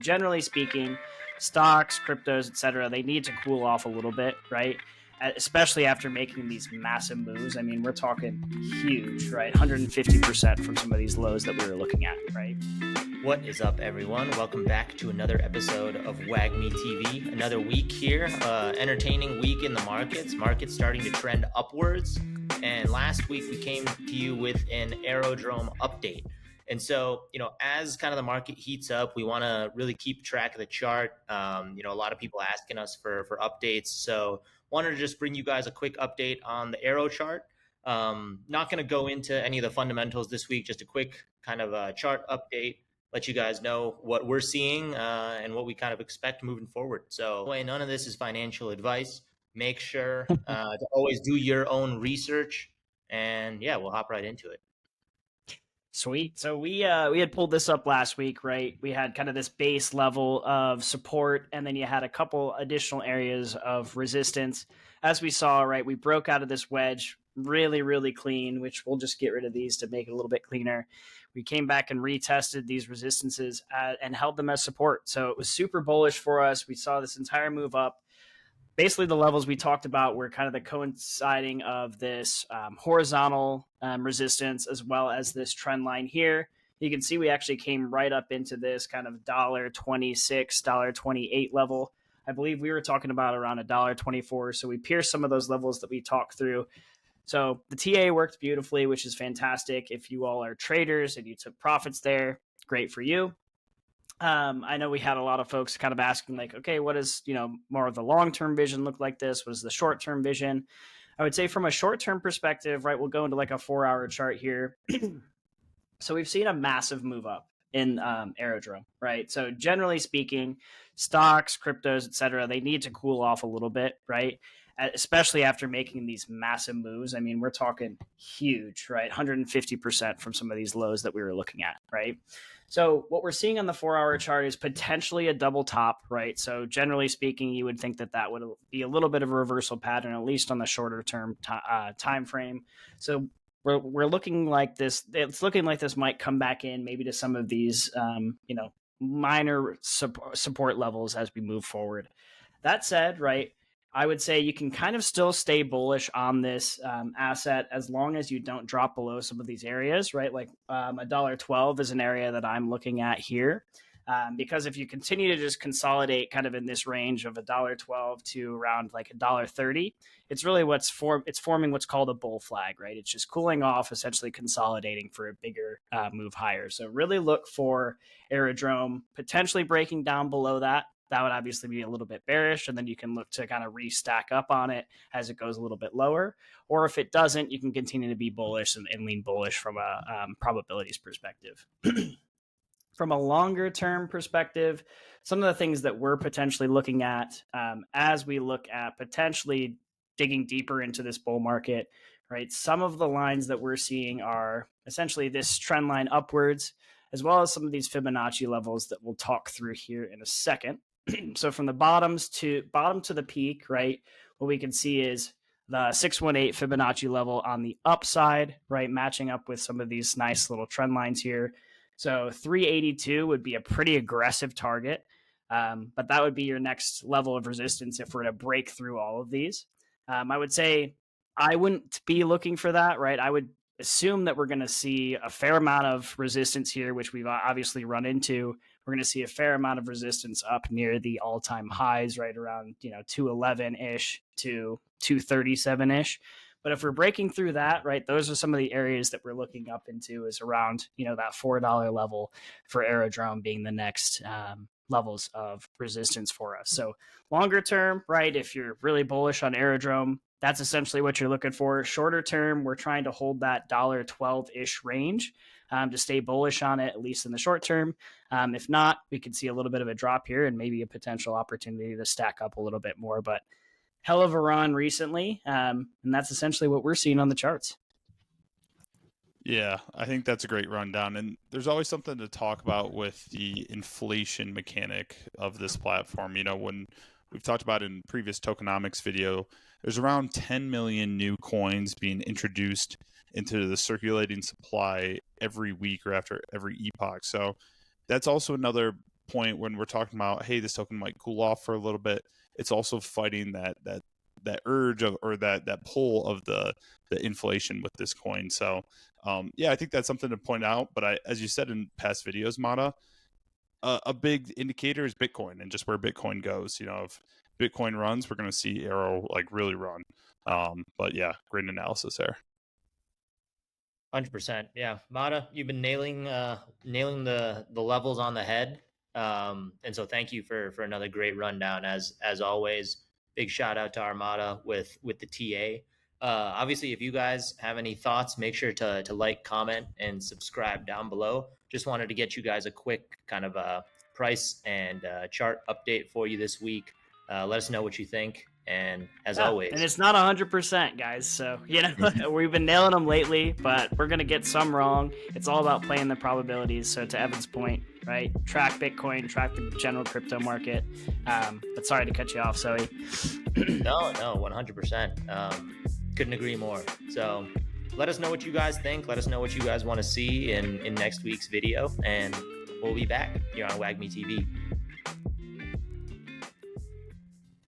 Generally speaking, stocks, cryptos, etc., they need to cool off a little bit, right? Especially after making these massive moves. I mean, we're talking huge, right? 150% from some of these lows that we were looking at, right? What is up, everyone? Welcome back to another episode of Wagmi TV. Another week here, entertaining week in the markets. Markets starting to trend upwards. And last week we came to you with an Aerodrome update. And so, as kind of the market heats up, we want to really keep track of the chart. A lot of people asking us for updates. So wanted to just bring you guys a quick update on the AERO chart. Not going to go into any of the fundamentals this week, just a quick kind of chart update, let you guys know what we're seeing and what we kind of expect moving forward. So none of this is financial advice. Make sure to always do your own research. And yeah, we'll hop right into it. Sweet. So we had pulled this up last week, right? We had kind of this base level of support, and then you had a couple additional areas of resistance. As we saw, right, we broke out of this wedge really, really clean, which we'll just get rid of these to make it a little bit cleaner. We came back and retested these resistances and held them as support. So it was super bullish for us. We saw this entire move up. Basically, the levels we talked about were kind of the coinciding of this horizontal resistance as well as this trend line here. You can see we actually came right up into this kind of $1.26, $1.28 level. I believe we were talking about around $1.24. So we pierced some of those levels that we talked through. So the TA worked beautifully, which is fantastic. If you all are traders and you took profits there, great for you. I know we had a lot of folks kind of asking like, okay, what does, more of the long-term vision look like this? What is the short-term vision? I would say from a short-term perspective, right, we'll go into like a 4-hour chart here. So we've seen a massive move up in Aerodrome, right? So generally speaking, stocks, cryptos, etc., they need to cool off a little bit, right? Especially after making these massive moves. I mean, we're talking huge, right? 150% from some of these lows that we were looking at, right? So what we're seeing on the 4-hour chart is potentially a double top, right? So generally speaking, you would think that would be a little bit of a reversal pattern, at least on the shorter term time frame. So we're looking like this. It's looking like this might come back in maybe to some of these, minor support levels as we move forward. That said, right, I would say you can kind of still stay bullish on this asset as long as you don't drop below some of these areas, right? Like $1.12 is an area that I'm looking at here. Because if you continue to just consolidate kind of in this range of $1.12 to around like $1.30, it's really it's forming what's called a bull flag, right? It's just cooling off, essentially consolidating for a bigger move higher. So really look for Aerodrome potentially breaking down below that. That would obviously be a little bit bearish, and then you can look to kind of restack up on it as it goes a little bit lower. Or if it doesn't, you can continue to be bullish and lean bullish from a probabilities perspective. From a longer term perspective, some of the things that we're potentially looking at as we look at potentially digging deeper into this bull market, right? Some of the lines that we're seeing are essentially this trend line upwards, as well as some of these Fibonacci levels that we'll talk through here in a second. So from the bottom to the peak, right, what we can see is the 618 Fibonacci level on the upside, right, matching up with some of these nice little trend lines here. So 382 would be a pretty aggressive target, but that would be your next level of resistance if we're to break through all of these. I would say I wouldn't be looking for that, right? I would assume that we're going to see a fair amount of resistance here, which we've obviously run into. We're going to see a fair amount of resistance up near the all-time highs, right around 211-ish to 237-ish. But if we're breaking through that, right, those are some of the areas that we're looking up into is around that $4 level for Aerodrome being the next levels of resistance for us. So longer term, right, if you're really bullish on Aerodrome, that's essentially what you're looking for. Shorter term, we're trying to hold that $12-ish range to stay bullish on it, at least in the short term. If not, we could see a little bit of a drop here and maybe a potential opportunity to stack up a little bit more. But hell of a run recently, and that's essentially what we're seeing on the charts. Yeah, I think that's a great rundown. And there's always something to talk about with the inflation mechanic of this platform. When we've talked about in previous tokenomics video, there's around 10 million new coins being introduced into the circulating supply every week or after every epoch. So that's also another point when we're talking about, hey, this token might cool off for a little bit, it's also fighting that urge of, or that pull of the inflation with this coin. So yeah, I think that's something to point out. But as you said in past videos, Mata, a big indicator is Bitcoin and just where Bitcoin goes. If Bitcoin runs, we're going to see AERO like really run. But yeah, great analysis there. 100%. Yeah, Mata, you've been nailing the levels on the head. And so thank you for another great rundown as always. Big shout out to Armada with the TA. Obviously, if you guys have any thoughts, make sure to like, comment, and subscribe down below. Just wanted to get you guys a quick kind of price and chart update for you this week. Let us know what you think. And as always, and it's not 100%, guys. So we've been nailing them lately, but we're gonna get some wrong. It's all about playing the probabilities. So to Evan's point, right? Track Bitcoin, track the general crypto market. But sorry to cut you off, Zoe. No, 100%. Couldn't agree more. So let us know what you guys think. Let us know what you guys want to see in next week's video, and we'll be back here on Wagmi TV.